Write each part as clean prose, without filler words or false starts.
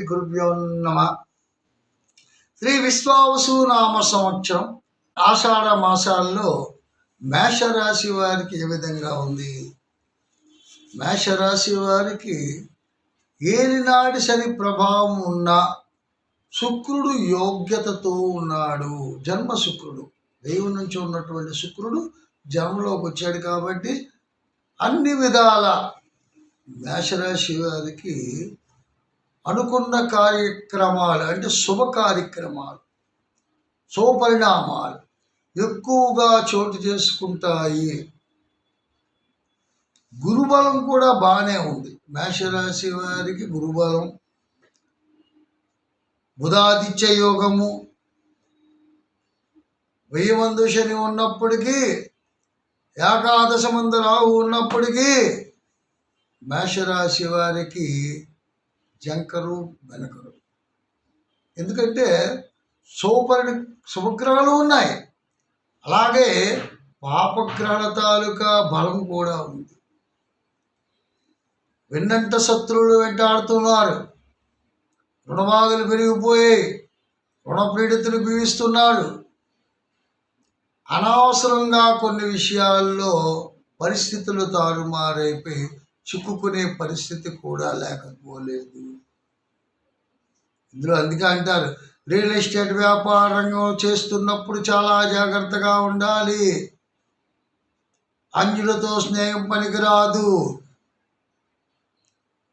గురుభ్యో నమః. శ్రీ విశ్వావసు నామ సంవత్సరం ఆషాఢ మాసాల్లో మేషరాశి వారికి ఏ విధంగా ఉంది? మేషరాశి వారికి ఏలినాటి శని ప్రభావం ఉన్న శుక్రుడు యోగ్యతతో ఉన్నాడు. జన్మ శుక్రుడు, దైవం నుంచి ఉన్నటువంటి శుక్రుడు జన్మలోకి వచ్చాడు కాబట్టి అన్ని విధాల మేషరాశి వారికి అనుకున్న కార్యక్రమాలు అంటే శుభ కార్యక్రమాలు, శుభపరిణామాలు ఎక్కువగా చోటు చేసుకుంటాయి. గురుబలం కూడా బాగానే ఉంది. మేషరాశి వారికి గురుబలం, బుధాదిత్య యోగము, 1000 మంది శని ఉన్నప్పటికీ, ఏకాదశ మంది రాహు ఉన్నప్పటికీ మేషరాశి వారికి జంకరు వెనకరు. ఎందుకంటే శుభగ్రహాలు ఉన్నాయి, అలాగే పాపగ్రహాల తాలూకా బలం కూడా ఉంది. వెన్నంట శత్రువులు వెంటాడుతున్నారు, రుణబాధలు పెరిగిపోయాయి, రుణపీడితులు పీడిస్తున్నాడు. అనవసరంగా కొన్ని విషయాల్లో పరిస్థితులు తారుమారైపోయి చిక్కుకునే పరిస్థితి కూడా లేకపోలేదు. ఇందులో అందుకే అంటారు, రియల్ ఎస్టేట్ వ్యాపార రంగం చేస్తున్నప్పుడు చాలా జాగ్రత్తగా ఉండాలి. అన్యులతో స్నేహం పనికిరాదు.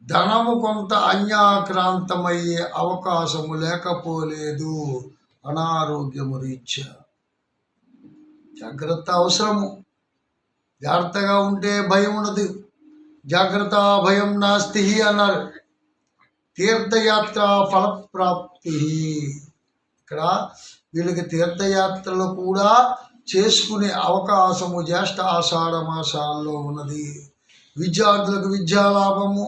ధనము కొంత అన్యాక్రాంతమయ్యే అవకాశము లేకపోలేదు. అనారోగ్యము రీత్యా జాగ్రత్త అవసరము. జాగ్రత్తగా ఉంటే భయం ఉండదు. జాగ్రత్త భయం నాస్తి అన్నారు. తీర్థయాత్ర ఫలప్రాప్తి. ఇక్కడ వీళ్ళకి తీర్థయాత్రలు కూడా చేసుకునే అవకాశము జ్యేష్ఠ ఆషాఢ మాసాల్లో ఉన్నది. విద్యార్థులకు విద్యాలాభము,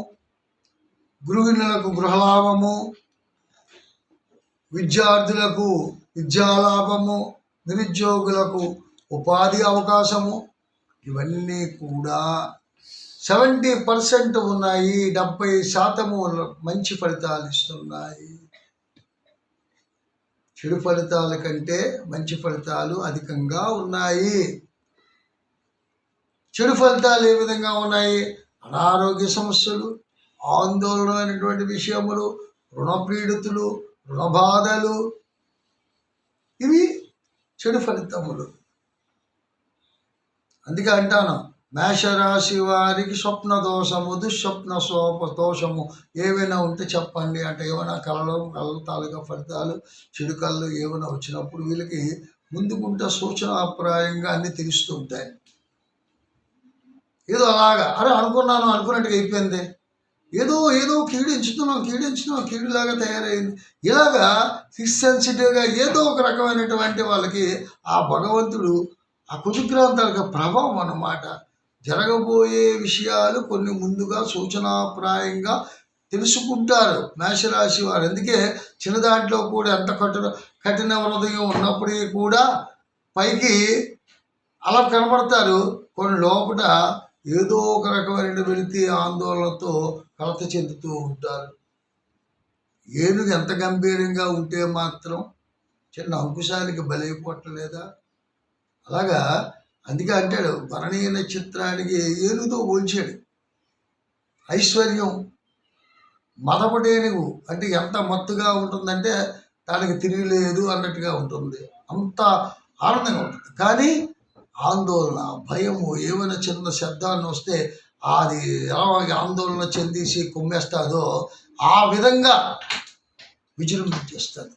గృహిణులకు గృహలాభము, విద్యార్థులకు విద్యాలాభము, నిరుద్యోగులకు ఉపాధి అవకాశము, ఇవన్నీ కూడా 70% ఉన్నాయి. 70% మంచి ఫలితాలు ఇస్తున్నాయి. చెడు ఫలితాల కంటే మంచి ఫలితాలు అధికంగా ఉన్నాయి. చెడు ఫలితాలు ఏ విధంగా ఉన్నాయి? అనారోగ్య సమస్యలు, ఆందోళనమైనటువంటి విషయములు, రుణపీడితులు, రుణబాధలు, ఇవి చెడు ఫలితములు. అందుకే అంటాను, మేషరాశి వారికి స్వప్న దోషము, దుస్వప్న దోషము ఏవైనా ఉంటే చెప్పండి అంటే, ఏమైనా కళ తాలూకా ఫలితాలు, చెడు కళ్ళు ఏమైనా వచ్చినప్పుడు వీళ్ళకి ముందుకుంటే సూచనాప్రాయంగా అన్నీ తెలుస్తూ ఉంటాయి. ఏదో అలాగా అరే అనుకున్నట్టుగా అయిపోయింది, ఏదో కీడించుతున్నాం కీడులాగా తయారైంది. ఇలాగా సెన్సిటివ్గా ఏదో ఒక రకమైనటువంటి వాళ్ళకి ఆ భగవంతుడు ఆ కుజగ్రహాల ప్రభావం అన్నమాట. జరగబోయే విషయాలు కొన్ని ముందుగా సూచనాప్రాయంగా తెలుసుకుంటారు మేషరాశి వారు. అందుకే చిన్న దాంట్లో కూడా ఎంత కఠిన హృదయం ఉన్నప్పటికీ కూడా పైకి అలా కనబడతారు, కొన్ని లోపల ఏదో ఒక రకమైన వెలితి ఆందోళనతో కలత చెందుతూ ఉంటారు. ఏనుగు ఎంత గంభీరంగా ఉంటే మాత్రం చిన్న అంకుశానికి బలైపోవట్లేదా? అలాగా అందుకే అంటాడు, భరణీ నక్షత్రానికి ఏనుగుతో పోల్చాడు. ఐశ్వర్యం మదపటేనుగు అంటే ఎంత మత్తుగా ఉంటుందంటే దానికి తిరిగిలేదు అన్నట్టుగా ఉంటుంది, అంత ఆనందంగా ఉంటుంది. కానీ ఆందోళన, భయము, ఏమైనా చిన్న శబ్దాన్ని వస్తే అది ఎలా ఆందోళన చెందేసి కుమ్మేస్తాదో ఆ విధంగా విజృంభించేస్తుంది.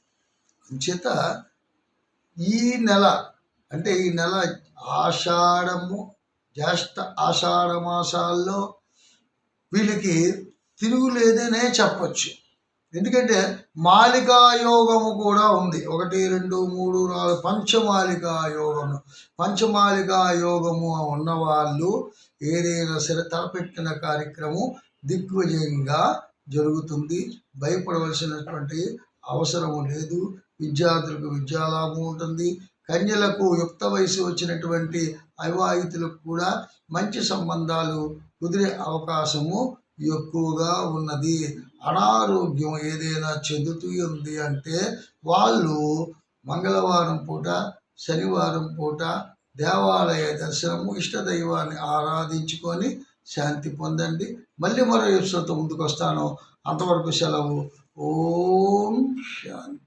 అంచేత ఈ నెల అంటే ఈ నెల ఆషాఢము, జ్యేష్ఠ ఆషాఢ మాసాల్లో వీళ్ళకి తిరుగులేదనే చెప్పచ్చు. ఎందుకంటే మాలికా యోగము కూడా ఉంది. 1, 2, 3, 4 పంచమాలికా యోగము. పంచమాలికా యోగము ఉన్నవాళ్ళు ఏదైనా సరే తలపెట్టిన కార్యక్రమం దిగ్విజయంగా జరుగుతుంది. భయపడవలసినటువంటి అవసరము లేదు. విద్యార్థులకు విద్యాలాభం ఉంటుంది. కన్యలకు యుక్త వయసు వచ్చినటువంటి అవివాహితులకు కూడా మంచి సంబంధాలు కుదిరే అవకాశము ఎక్కువగా ఉన్నది. అనారోగ్యం ఏదైనా చెందుతూ ఉంది అంటే వాళ్ళు మంగళవారం పూట, శనివారం పూట దేవాలయ దర్శనము, ఇష్టదైవాన్ని ఆరాధించుకొని శాంతి పొందండి. మళ్ళీ మరో ఎపిసోడ్‌తో ముందుకొస్తాను. అంతవరకు సెలవు. ఓం శాంతి.